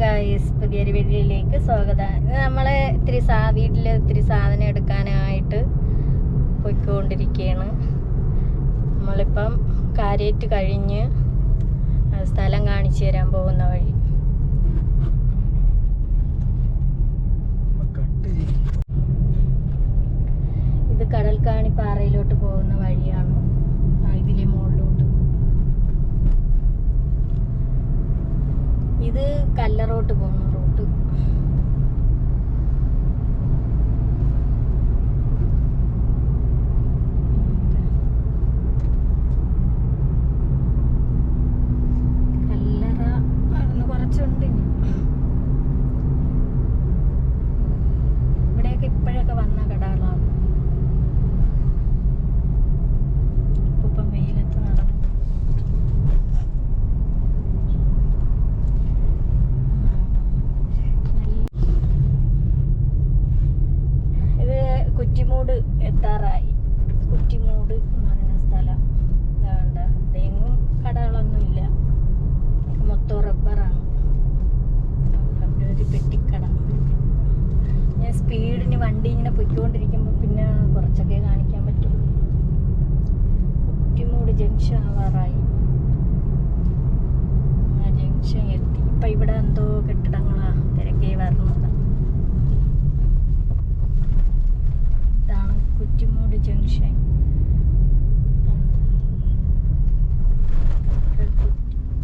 Guys, പുതിയൊരു വീഡിയോയിലേക്ക് സ്വാഗതം. നമ്മൾ വീട്ടിൽ ഇത്തിരി സാധനം എടുക്കാനായിട്ട് പോയിക്കൊണ്ടിരിക്കുകയാണ്. നമ്മളിപ്പം കാര്യേറ്റ് കഴിഞ്ഞ് സ്ഥലം കാണിച്ചു തരാൻ പോകുന്ന വഴി. ഇത് കടൽക്കാണി പാറയിലോട്ട് പോകുന്ന വഴിയാണ്. ഇതിലെ മുകളിലോട്ട് ഇത് കല്ലറോട്ട് പോകുന്ന റൂട്ട്. കല്ലറ അവിടുന്ന് കുറച്ചുണ്ട്. ഇവിടെയൊക്കെ ഇപ്പോഴൊക്കെ വന്ന കടകളാണ്. ഇപ്പം വെയിലത്ത് നടന്നു. കുറ്റിമൂട് എത്താറായി. കുറ്റിമൂട് എന്ന് പറയുന്ന സ്ഥലം എങ്ങും കടകളൊന്നുമില്ല, മൊത്തം റബ്ബറാണ്. ഒരു പെട്ടിക്കട. ഞാൻ സ്പീഡിന് വണ്ടി ഇങ്ങനെ പൊയ്ക്കൊണ്ടിരിക്കുമ്പോൾ പിന്നെ കുറച്ചൊക്കെ കാണിക്കാൻ പറ്റും. കുറ്റിമൂട് ജംഗ്ഷൻ ആവാറായി. ജംഗ്ഷൻ എത്തി. ഇപ്പം ഇവിടെ എന്തോ കെട്ടിടങ്ങളാ തിരക്കേ വരുന്നത്. കുറ്റിമൂട് ജംഗ്ഷൻ.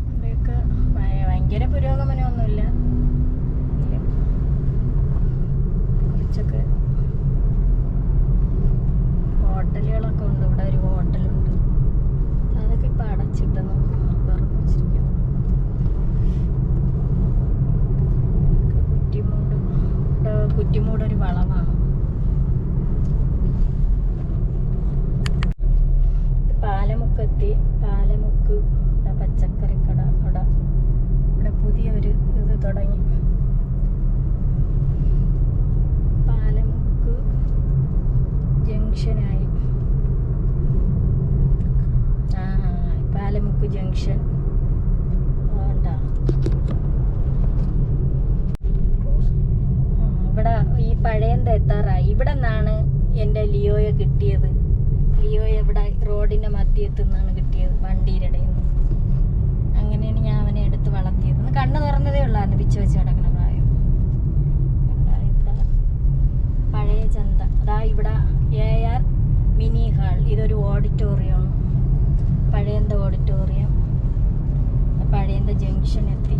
ഇവിടെയൊക്കെ ഭയങ്കര പുരോഗമനമൊന്നുമില്ല. കുറച്ചൊക്കെ ഹോട്ടലുകളൊക്കെ ഉണ്ട്. ഇവിടെ ഒരു ഹോട്ടലുണ്ട്, അതൊക്കെ ഇപ്പം അടച്ചിട്ടെന്ന് പറഞ്ഞു വെച്ചിരിക്കും. കുറ്റിമൂട് ഒരു വളവാണ്. പാലമുക്കെത്തി. പാലമുക്ക് പച്ചക്കറിക്കട. ഇവിടെ പുതിയൊരു ഇത് തുടങ്ങി. പാലമുക്ക് ജംഗ്ഷനായി. പാലമുക്ക് ജംഗ്ഷൻ ഇവിടെ ഈ പഴയന്ത എത്താറായി. ഇവിടെ നിന്നാണ് എൻ്റെ ലിയോയെ കിട്ടിയത്. ലിയോ ഇവിടെ റോഡിൻ്റെ മധ്യത്തു നിന്നാണ് കിട്ടിയത്, വണ്ടിയുടെ ഇടയിൽ നിന്ന്. അങ്ങനെയാണ് ഞാൻ അവനെ എടുത്ത് വളർത്തിയത്. കണ്ണ് തുറന്നതേ ഉള്ളായിരുന്നു, പിച്ച് വെച്ച് കിടക്കുന്ന പ്രായം. പഴയ ചന്ത. അതാ ഇവിടെ AR മിനി ഹാൾ. ഇതൊരു ഓഡിറ്റോറിയമാണ്, പഴയന്ത ഓഡിറ്റോറിയം. പഴയന്ത ജംഗ്ഷൻ എത്തി.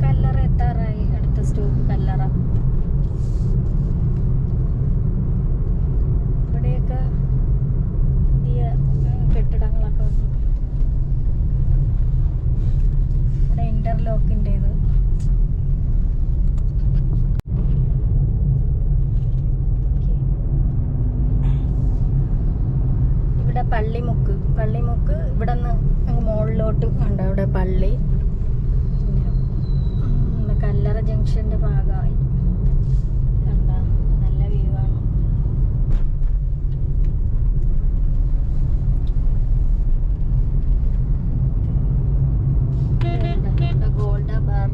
കല്ലറ എത്താറായി. അടുത്ത സ്റ്റോപ്പ് കല്ലറ. ഇവിടെയൊക്കെ പുതിയ കെട്ടിടങ്ങളൊക്കെ വന്നു. ഇവിടെ ഇന്റർലോക്കിൻ്റെ ഇത്. ഇവിടെ പള്ളിമുക്ക്. പള്ളിമുക്ക് ഇവിടെ നിന്ന് അങ്ങ് മുകളിലോട്ട് കണ്ടോ, ഇവിടെ പള്ളി. കല്ലറ ജംഗ്ഷന്റെ ഭാഗമായി. കണ്ടാ, നല്ല വ്യൂ ആണ്. Golda bar.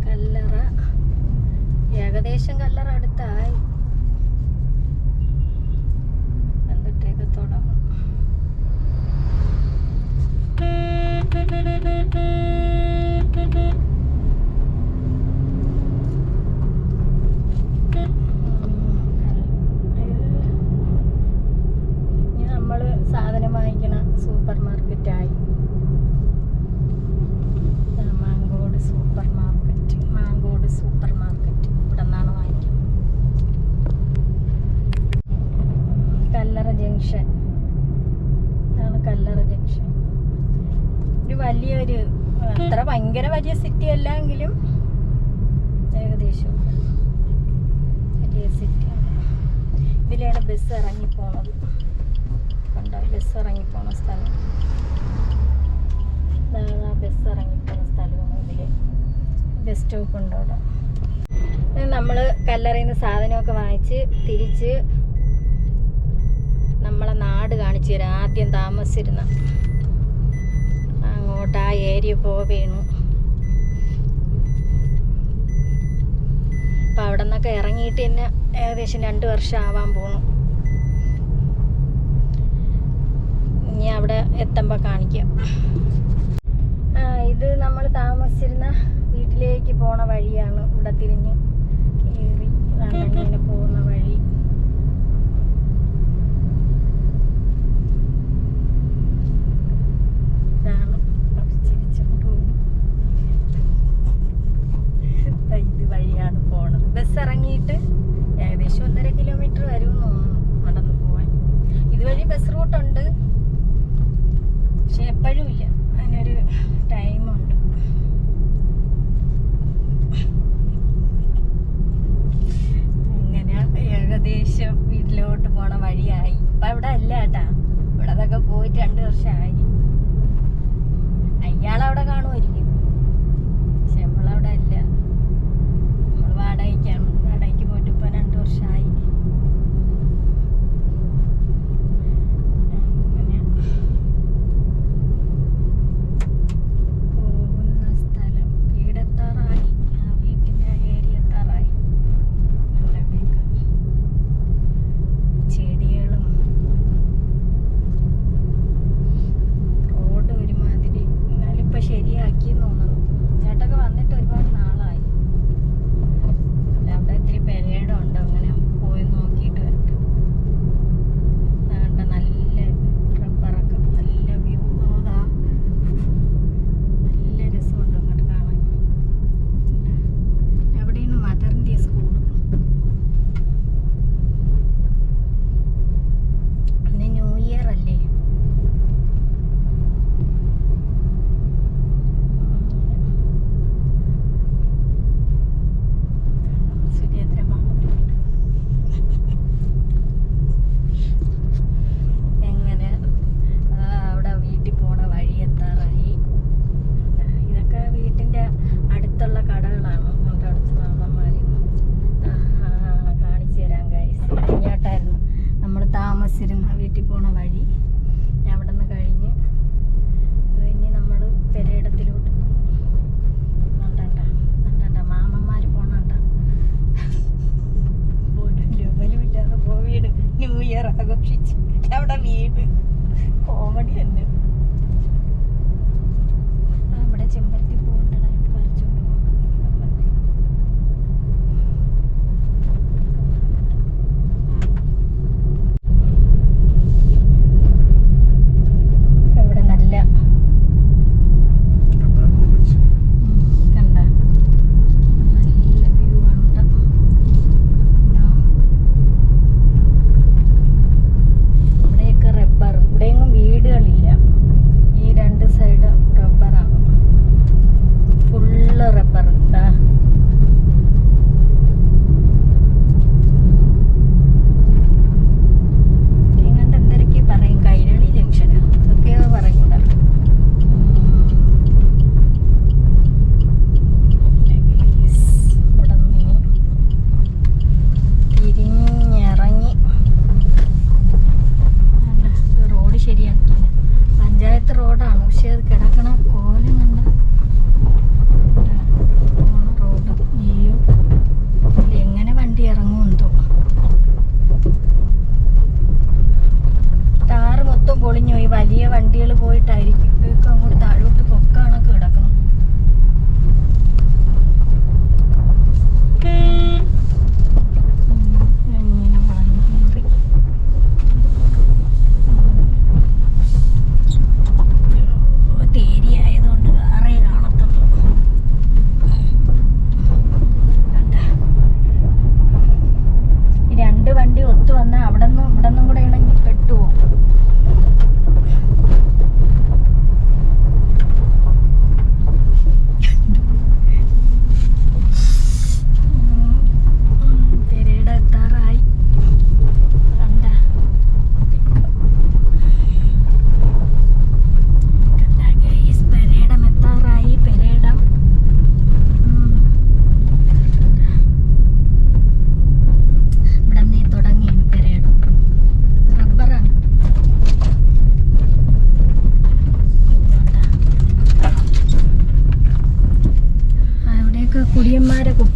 കല്ലറ ഏകദേശം കല്ലറ അടുത്തായി. നമ്മള് സാധനം വാങ്ങിക്കണ സൂപ്പർ മാർക്കറ്റായി. Mankode super market. Mankode super market ഇവിടെ നിന്നാണ് വാങ്ങിക്കുന്നത്. കല്ലറ ജംഗ്ഷൻ. ഇതാണ് കല്ലറ ജംഗ്ഷൻ. ഒരു വലിയൊരു, അത്ര ഭയങ്കര വലിയ സിറ്റി അല്ല എങ്കിലും ഏകദേശം വലിയ സിറ്റിയാണ്. ഇതിലാണ് ബസ് ഇറങ്ങിപ്പോണത്. കണ്ടോ, ബസ് ഇറങ്ങിപ്പോണ സ്ഥലം. ബസ് ഇറങ്ങിപ്പോകുന്ന സ്ഥലമാണ് ഇതില്. ബസ് സ്റ്റോപ്പ് ഉണ്ട് അവിടെ. നമ്മൾ കല്ലറയിൽ നിന്ന് സാധനമൊക്കെ വാങ്ങിച്ച് തിരിച്ച് നമ്മളെ നാട് കാണിച്ചു തരാം. ആദ്യം താമസിച്ചിരുന്ന അങ്ങോട്ട് ആ ഏരിയ പോവേണു. അപ്പം അവിടെ നിന്നൊക്കെ ഇറങ്ങിയിട്ട് തന്നെ ഏകദേശം 2 വർഷം ആവാൻ പോണു. ഇനി അവിടെ എത്തുമ്പോൾ കാണിക്കാം. ഇത് നമ്മൾ താമസിച്ചിരുന്ന വീട്ടിലേക്ക് പോണ വഴിയാണ്. ഇവിടെ തിരിഞ്ഞ് കയറി ഇങ്ങനെ പോകുന്ന വഴി. ഇതാണ് ഇത് വഴിയാണ് പോണത്. ബസ് ഇറങ്ങിയിട്ട് ഏകദേശം 1.5 കിലോമീറ്റർ വരുമെന്ന് തോന്നുന്നു നടന്നു പോവാൻ. ഇതുവഴി ബസ് റൂട്ടുണ്ട്, പക്ഷെ എപ്പോഴും ഇല്ല, അതിനൊരു ടൈമുണ്ട്. അങ്ങനെ ഏകദേശം വീട്ടിലോട്ട് പോണ വഴിയായി. ഇപ്പം ഇവിടെ അല്ല കേട്ടാ, ഇവിടെ അതൊക്കെ പോയിട്ട് 2 വർഷമായി. അയാളവിടെ കാണുമായിരിക്കും, പക്ഷെ നമ്മളവിടെ അല്ല. നമ്മൾ വാടകയ്ക്കാണ്. വാടകയ്ക്ക് പോയിട്ട് ഇപ്പം 2 വർഷമായി. വീട്ടിൽ പോണ വഴി അവിടെ നിന്ന് കഴിഞ്ഞ് ഇനി നമ്മൾ പെരയിടത്തിലോട്ട് നണ്ടണ്ട മാമന്മാർ പോണണ്ട. ലെവലും ഇല്ലാതെ വീട് ന്യൂ ഇയർ ആഘോഷിച്ച് അവിടെ വീട് കോമഡി തന്നെ. അവിടെ ചെമ്പരത്തി പൂണ്ടതായിട്ട് പറിച്ചോണ്ട്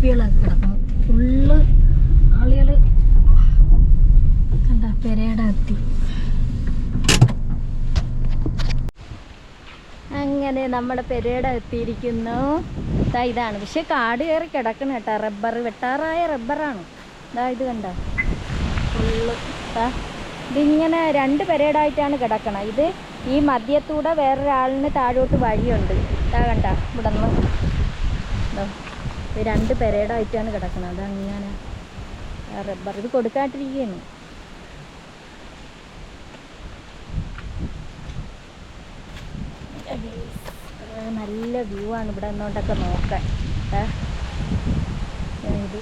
കുപ്പികളൊക്കെ കിടക്കുന്നു. ഫുള്ള് ആളുകൾ കണ്ട പെരയുടെ എത്തി. അങ്ങനെ നമ്മുടെ പെരയുടെ എത്തിയിരിക്കുന്നു. ഇതാണ്, പക്ഷെ കാട് കയറി കിടക്കണം കേട്ടോ. റബ്ബർ വെട്ടാറായ റബ്ബറാണ്. ഇത് കണ്ട ഫുള്ള്. ഇതിങ്ങനെ 2 പെരേഡായിട്ടാണ് കിടക്കണം. ഇത് ഈ മധ്യത്തൂടെ വേറൊരാളിന് താഴോട്ട് വഴിയുണ്ട്. കണ്ട ഇവിടെ നിന്ന് 2 പെരേഡായിട്ടാണ് കിടക്കണം. അതങ്ങനെ റബ്ബർ ഇത് കൊടുക്കാട്ടിരിക്കുകയാണ്. നല്ല വ്യൂ ആണ് ഇവിടെ നിന്നോണ്ടൊക്കെ നോക്കാൻ. ഇത്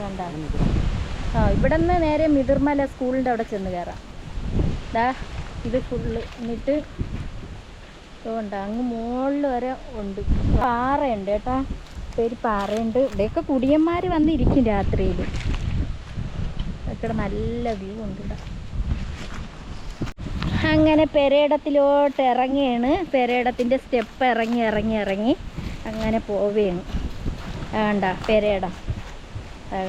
കണ്ട. ഇവിടെ നിന്ന് നേരെ മിതിർമല സ്കൂളിൻ്റെ അവിടെ ചെന്ന് കയറാം. ഇത് ഫുള്ള്. എന്നിട്ട് ഉണ്ട് അങ്ങ് മുകളിൽ വരെ ഉണ്ട്. പാറയുണ്ട് കേട്ടോ, പേര് പാറയുണ്ട്. ഇവിടെയൊക്കെ കുടിയന്മാർ വന്നിരിക്കും രാത്രിയിൽ. ഇവിടെ നല്ല വ്യൂ ഉണ്ട് ഇവിടെ. അങ്ങനെ പെരേടത്തിലോട്ട് ഇറങ്ങിയാണ്. പെരേടത്തിൻ്റെ സ്റ്റെപ്പ് ഇറങ്ങി അങ്ങനെ പോവുകയാണ്. വേണ്ട പെരേടം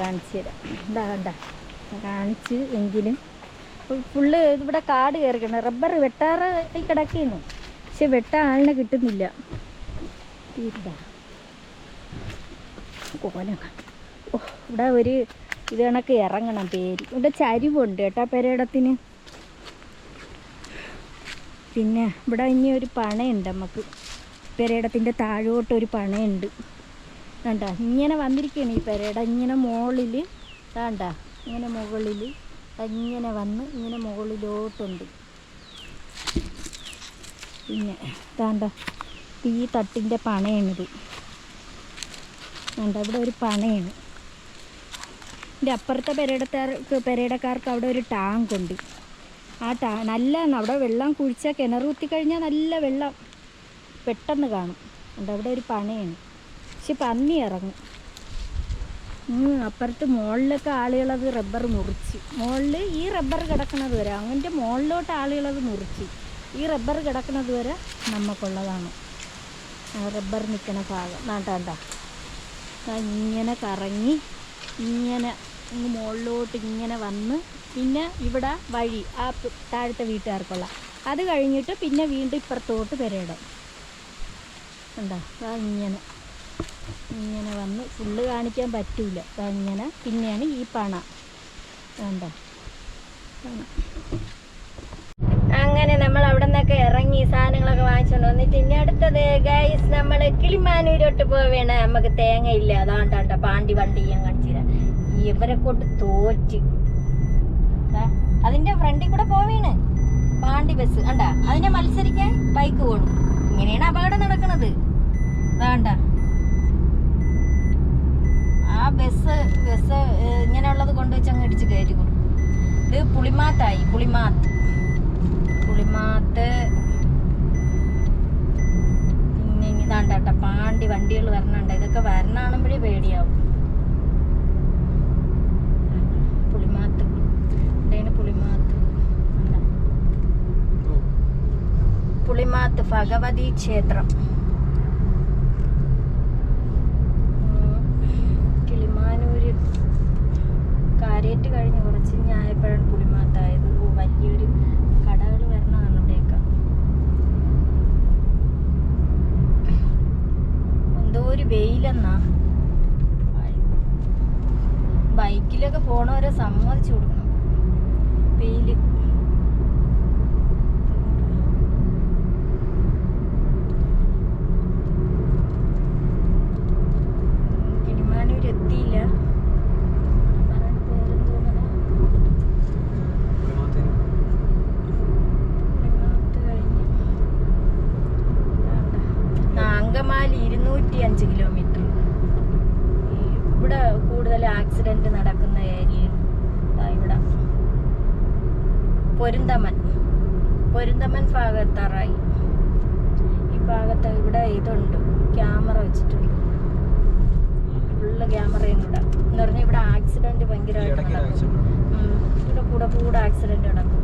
കാണിച്ചു തരാം. വേണ്ട കാണിച്ച് എങ്കിലും ഫുള്ള് ഇവിടെ കാട് കയറിക്കണം. റബ്ബർ വെട്ടാറ് കിടക്കുന്നു, പക്ഷെ വെട്ടാൻ ആളിനെ കിട്ടുന്നില്ല. ഇവിടെ ഒരു ഇത് കണക്ക് ഇറങ്ങണം പേര്. ഇവിടെ ചരിവുണ്ട് കേട്ടോ പെരേടത്തിന്. പിന്നെ ഇവിടെ ഇനി ഒരു പണയുണ്ട് നമുക്ക്. പെരേടത്തിൻ്റെ താഴോട്ടൊരു പണയുണ്ട്. വേണ്ട ഇങ്ങനെ വന്നിരിക്കുകയാണ് ഈ പെരേട. ഇങ്ങനെ മുകളിൽ വേണ്ട, ഇങ്ങനെ മുകളിൽ ഇങ്ങനെ വന്ന് ഇങ്ങനെ മുകളിലോട്ടുണ്ട്. പിന്നെ വേണ്ട ഈ തട്ടിൻ്റെ പണയാണിത്. വേണ്ട ഇവിടെ ഒരു പണയാണ്. ഇതിൻ്റെ അപ്പുറത്തെ പെരേടക്കാർക്ക് അവിടെ ഒരു ടാങ്കുണ്ട്. ആ നല്ലതാണ്. അവിടെ വെള്ളം കുഴിച്ചാൽ കിണർ കുത്തിക്കഴിഞ്ഞാൽ നല്ല വെള്ളം പെട്ടെന്ന് കാണും. ഉണ്ട് അവിടെ ഒരു പണയാണ്, പക്ഷെ പന്നി ഇറങ്ങും. അപ്പുറത്ത് മുകളിലൊക്കെ ആളുകളത് റബ്ബർ മുറിച്ച്, മുകളിൽ ഈ റബ്ബർ കിടക്കുന്നത് വരെ അങ്ങനത്തെ മുകളിലോട്ട് ആളുകളത് മുറിച്ച് ഈ റബ്ബർ കിടക്കുന്നത് വരെ നമുക്കുള്ളതാണ്. റബ്ബർ നിൽക്കുന്ന ഭാഗം നാട്ടാണ്ട ഇങ്ങനെ കറങ്ങി ഇങ്ങനെ മുകളിലോട്ട് ഇങ്ങനെ വന്ന് പിന്നെ ഇവിടെ വഴി ആ താഴത്തെ വീട്ടുകാർക്കുള്ള അത് കഴിഞ്ഞിട്ട് പിന്നെ വീണ്ടും ഇപ്പുറത്തോട്ട് പെരയിടാം. ഉണ്ടോ ഇങ്ങനെ ഇങ്ങനെ വന്ന് ഫുള്ള് കാണിക്കാൻ പറ്റൂല. ഇങ്ങനെ പിന്നെയാണ് ഈ പണ. വേണ്ട അങ്ങനെ നമ്മൾ അവിടെ നിന്നൊക്കെ ഇറങ്ങി സാധനങ്ങളൊക്കെ വാങ്ങിച്ചോണ്ട് വന്നിട്ട് ഇനി അടുത്തത് ഗൈസ് നമ്മൾ കിളിമാനൂരോട്ട് പോവേണേ. നമുക്ക് തേങ്ങ ഇല്ല. അതാണ്ടാണ്ട പാണ്ടി വണ്ടി ഞാൻ കാണിച്ചില്ല. ഇവരെ കൊണ്ട് തോറ്റ് അതിന്റെ ഫ്രണ്ടിൽ കൂടെ പോവേണ് പാണ്ടി ബസ്. കണ്ടാ അതിനെ മത്സരിക്കാൻ ബൈക്ക് പോണു. ഇങ്ങനെയാണ് അപകടം നടക്കുന്നത്. അതാണ്ട ആ ബസ് ഇങ്ങനെയുള്ളത് കൊണ്ടുവച്ച് അങ്ങ് ഇടിച്ച് കയറ്റി കൊടുക്കും. ഇത് പുളിമാത്തായി. പുളിമാത്ത് പിന്നെ ഇതാണ്ടാട്ട പാണ്ടി വണ്ടികൾ വരണുണ്ട്. ഇതൊക്കെ വരണാണുമ്പോഴേ പേടിയാവും. പുളിമാത്ത് പുളിമാത്ത് ഭഗവതി ക്ഷേത്രം. കിളിമാനൂര് കാര്യേറ്റ് കഴിഞ്ഞ് കുറച്ച് ഞായപ്പോഴാണ് പുളിമാത്തായത്. വലിയൊരു കടകൾ വരണതാണ് ഇവിടെയൊക്കെ. എന്തോ ഒരു വെയിലെന്നാ. ബൈക്കിലൊക്കെ പോണവരെ സമ്മതിച്ചു കൊടുക്കണം. വെയില് കിളിമാനൂർ എത്തിയില്ല. അങ്കമാലി 205 കിലോമീറ്റർ. ഇവിടെ കൂടുതൽ ആക്സിഡന്റ് നടക്കുന്ന ഏരിയ ഇവിടെ പൊരുന്തമൻ ഭാഗത്താറായി. ഈ ഭാഗത്ത് ഇവിടെ ഇതുണ്ട്, ക്യാമറ വെച്ചിട്ടുണ്ട്. ഫുള്ള് ക്യാമറയും കൂടെ എന്ന് പറഞ്ഞാൽ ഇവിടെ ആക്സിഡന്റ് ഭയങ്കരമായിട്ട് നടക്കും. ഇവിടെ കൂടെ ആക്സിഡന്റ് നടക്കും.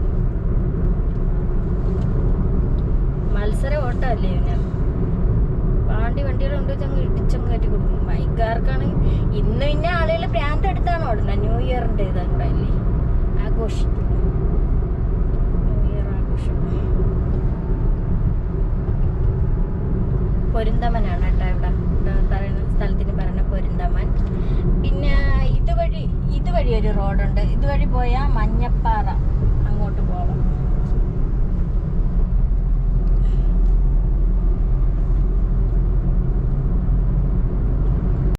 മത്സര ഓട്ടമല്ലേ പിന്നെ പാണ്ടി വണ്ടികളുണ്ട്. അങ്ങ് ഇടിച്ചങ്ങ് കയറ്റി കൊടുക്കും. ബൈക്കുകാർക്കാണ് ഇന്ന് പിന്നെ ആളുകൾ പ്രാന്ത് എടുത്താണ് ഓടുന്നത്. ന്യൂ ഇയറിന്റെ ഇതും കൂടെ അല്ലേ ആഘോഷിക്കും. ന്യൂ ഇയർ ആഘോഷം പൊരുന്തമനാണ് കേട്ടോ. ഇവിടെ പറയുന്ന സ്ഥലത്തിന് പറയുന്ന പൊരുന്തമൻ. പിന്നെ ഇതുവഴി ഒരു റോഡുണ്ട്. ഇതുവഴി പോയാൽ മഞ്ഞപ്പാറ അങ്ങോട്ട് പോകാം.